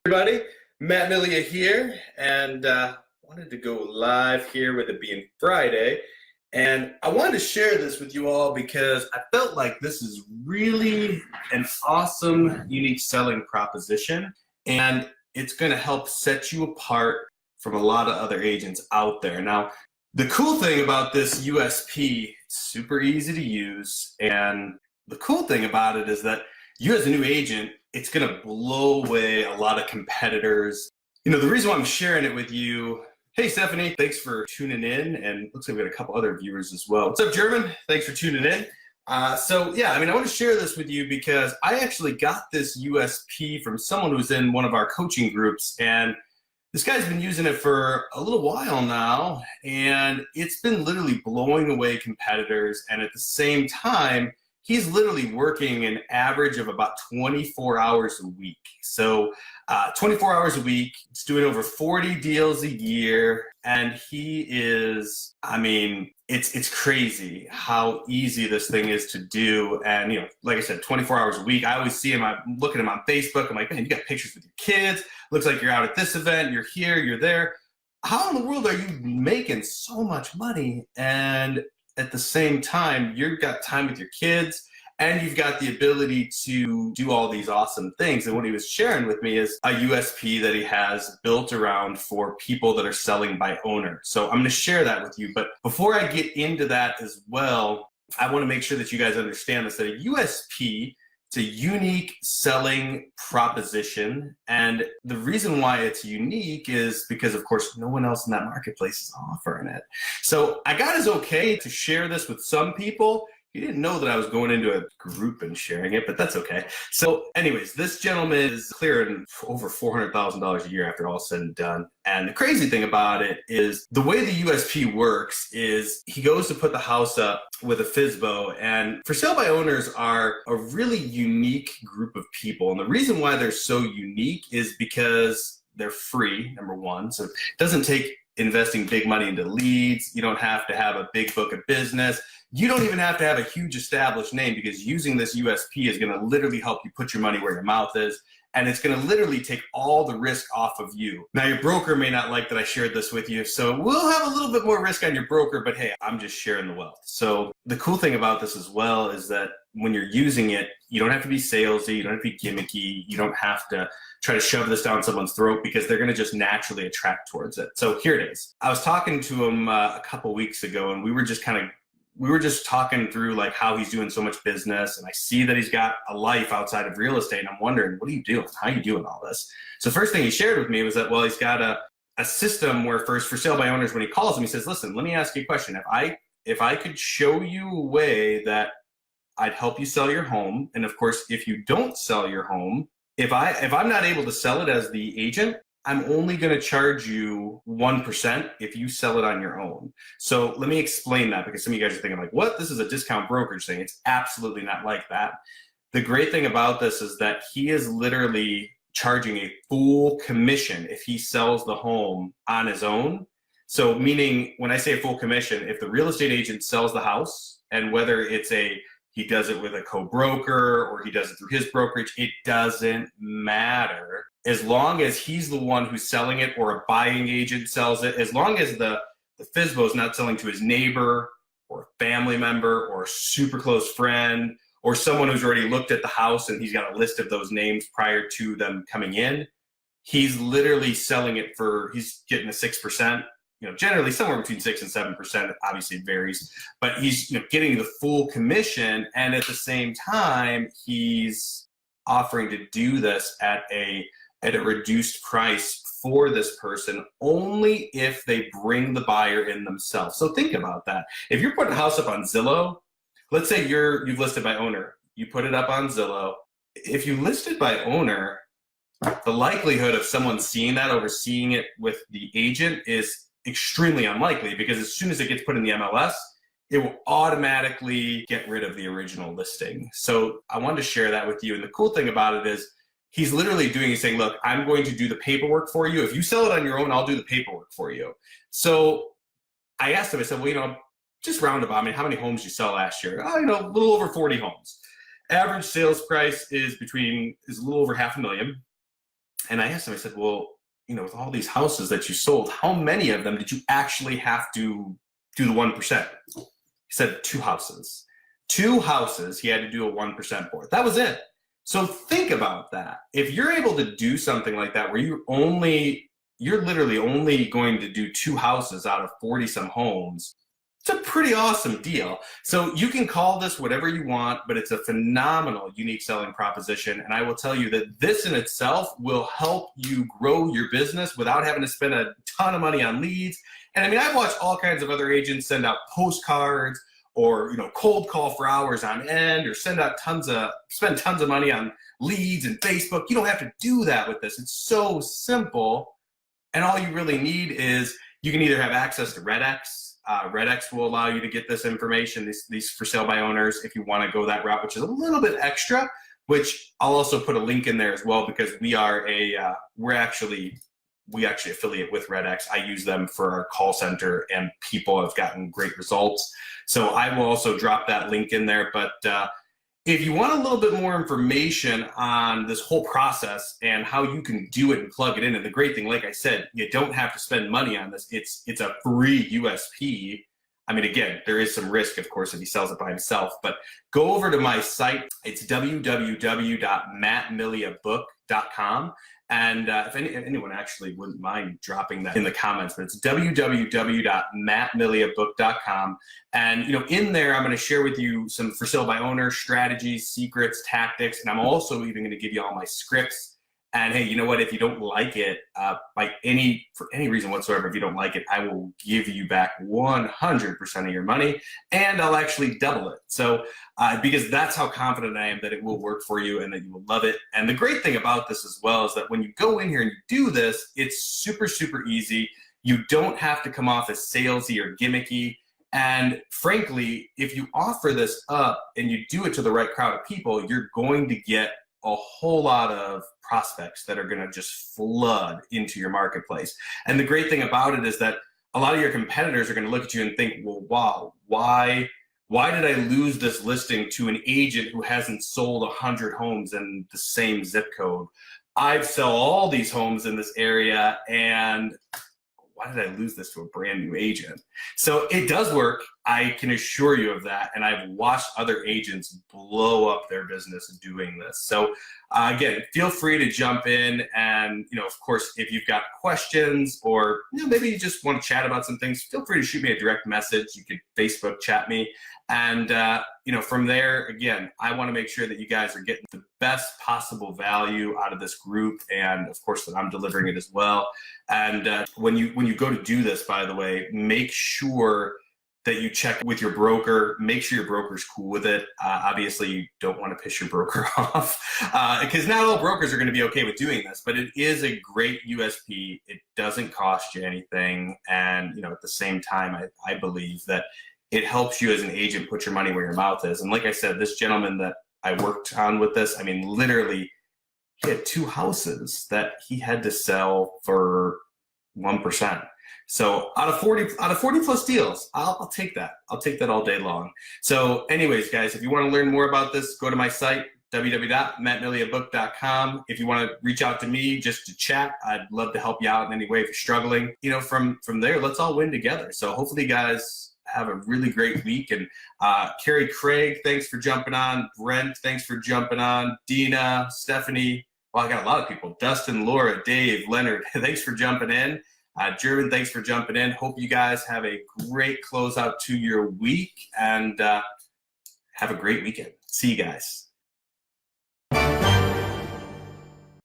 Everybody, Matt Milia here, and wanted to go live here with it being Friday. And I wanted to share this with you all because I felt like this is really an awesome, unique selling proposition, and it's going to help set you apart from a lot of other agents out there. Now, the cool thing about this USP, it's super easy to use, and the cool thing about it is that you as a new agent, it's going to blow away a lot of competitors. You know, the reason why I'm sharing it with you, hey, Stephanie, thanks for tuning in. And looks like we got a couple other viewers as well. What's up, German? Thanks for tuning in. I want to share this with you because I actually got this USP from someone who's in one of our coaching groups. And this guy's been using it for a little while now. And it's been literally blowing away competitors. And at the same time, he's literally working an average of about 24 hours a week. So 24 hours a week, he's doing over 40 deals a year. And he is, it's crazy how easy this thing is to do. And, you know, like I said, 24 hours a week, I always see him, I'm looking at him on Facebook. I'm like, man, you got pictures with your kids. Looks like you're out at this event, you're here, you're there. How in the world are you making so much money? And at the same time, you've got time with your kids and you've got the ability to do all these awesome things. And what he was sharing with me is a USP that he has built around for people that are selling by owner. So I'm going to share that with you. But before I get into that as well, I want to make sure that you guys understand this, that a USP, it's a unique selling proposition. And the reason why it's unique is because, of course, no one else in that marketplace is offering it. So I got his okay to share this with some people. He didn't know that I was going into a group and sharing it, but that's okay. So anyways, this gentleman is clearing over $400,000 a year after all said and done. And the crazy thing about it is the way the USP works is he goes to put the house up with a FSBO, and for sale by owners are a really unique group of people. And the reason why they're so unique is because they're free, number one. So it doesn't take investing big money into leads. You don't have to have a big book of business. You don't even have to have a huge established name, because using this USP is going to literally help you put your money where your mouth is. And it's going to literally take all the risk off of you. Now, your broker may not like that I shared this with you, so we'll have a little bit more risk on your broker, but hey, I'm just sharing the wealth. So the cool thing about this as well is that when you're using it, you don't have to be salesy, you don't have to be gimmicky, you don't have to try to shove this down someone's throat, because they're going to just naturally attract towards it. So here it is. I was talking to him a couple weeks ago, and we were just talking through like how he's doing so much business, and I see that he's got a life outside of real estate, and I'm wondering, what are you doing? How are you doing all this? So first thing he shared with me was that, well, he's got a system where first for sale by owners, when he calls them, he says, listen, let me ask you a question. If I could show you a way that I'd help you sell your home, and of course, if you don't sell your home, if I'm not able to sell it as the agent, I'm only going to charge you 1% if you sell it on your own. So let me explain that, because some of you guys are thinking like, what? This is a discount brokerage thing. It's absolutely not like that. The great thing about this is that he is literally charging a full commission if he sells the home on his own. So meaning, when I say a full commission, if the real estate agent sells the house, and whether it's he does it with a co-broker or he does it through his brokerage, it doesn't matter. As long as he's the one who's selling it, or a buying agent sells it, as long as the FSBO is not selling to his neighbor or a family member or a super close friend or someone who's already looked at the house and he's got a list of those names prior to them coming in, he's literally selling it he's getting a 6%. You know, generally somewhere between 6 and 7%. Obviously it varies, but he's getting the full commission, and at the same time he's offering to do this at a reduced price for this person, only if they bring the buyer in themselves. So think about that. If you're putting a house up on Zillow, let's say you've listed by owner, you put it up on Zillow. If you listed by owner, the likelihood of someone seeing that over seeing it with the agent is extremely unlikely, because as soon as it gets put in the MLS, it will automatically get rid of the original listing. So I wanted to share that with you. And the cool thing about it is he's literally he's saying, look, I'm going to do the paperwork for you. If you sell it on your own, I'll do the paperwork for you. So I asked him, I said, well, just roundabout, how many homes did you sell last year? Oh, a little over 40 homes. Average sales price is a little over $500,000. And I asked him, I said, well, with all these houses that you sold, how many of them did you actually have to do the 1%? He said 2 houses. 2 houses he had to do a 1% for. That was it. So think about that. If you're able to do something like that where you're literally only going to do 2 houses out of 40 some homes, it's a pretty awesome deal. So you can call this whatever you want, but it's a phenomenal unique selling proposition. And I will tell you that this in itself will help you grow your business without having to spend a ton of money on leads. And I mean, I've watched all kinds of other agents send out postcards or cold call for hours on end, or spend tons of money on leads and Facebook. You don't have to do that with this. It's so simple. And all you really need is, you can either have access to RedX. RedX will allow you to get this information, these for sale by owners, if you want to go that route, which is a little bit extra, which I'll also put a link in there as well, because we actually affiliate with RedX. I use them for our call center, and people have gotten great results. So I will also drop that link in there. But if you want a little bit more information on this whole process and how you can do it and plug it in, and the great thing, like I said, you don't have to spend money on this. It's a free USP. I mean, again, there is some risk, of course, if he sells it by himself, but go over to my site. It's www.mattmilliabook.com. And if anyone actually wouldn't mind dropping that in the comments, but it's www.mattmilliabook.com. And in there, I'm going to share with you some for sale by owner strategies, secrets, tactics, and I'm also even going to give you all my scripts. And hey, you know what? If you don't like it, for any reason whatsoever, if you don't like it, I will give you back 100% of your money, and I'll actually double it. So, because that's how confident I am that it will work for you and that you will love it. And the great thing about this as well is that when you go in here and you do this, it's super, super easy. You don't have to come off as salesy or gimmicky. And frankly, if you offer this up and you do it to the right crowd of people, you're going to get a whole lot of prospects that are going to just flood into your marketplace. And the great thing about it is that a lot of your competitors are going to look at you and think, well, wow, why did I lose this listing to an agent who hasn't sold 100 homes in the same zip code? I sell all these homes in this area, and why did I lose this to a brand new agent? So it does work. I can assure you of that. And I've watched other agents blow up their business doing this. So again, feel free to jump in. And, of course, if you've got questions or maybe you just want to chat about some things, feel free to shoot me a direct message. You could Facebook chat me. And, from there, again, I want to make sure that you guys are getting the best possible value out of this group. And of course, that I'm delivering it as well. And when you go to do this, by the way, make sure that you check with your broker. Make sure your broker's cool with it. Obviously, you don't want to piss your broker off, because not all brokers are going to be okay with doing this, but it is a great USP. It doesn't cost you anything. And, at the same time, I believe that it helps you as an agent put your money where your mouth is. And like I said, this gentleman that I worked on with this, I mean, literally, he had 2 houses that he had to sell for 1%. So out of 40 plus deals, I'll take that. I'll take that all day long. So anyways, guys, if you want to learn more about this, go to my site, www.mattmilliabook.com. If you want to reach out to me just to chat, I'd love to help you out in any way if you're struggling. From there, let's all win together. So hopefully you guys have a really great week. And Carrie Craig, thanks for jumping on. Brent, thanks for jumping on. Dina, Stephanie, well, I got a lot of people. Dustin, Laura, Dave, Leonard, thanks for jumping in. German, thanks for jumping in. Hope you guys have a great closeout to your week, and have a great weekend. See you guys.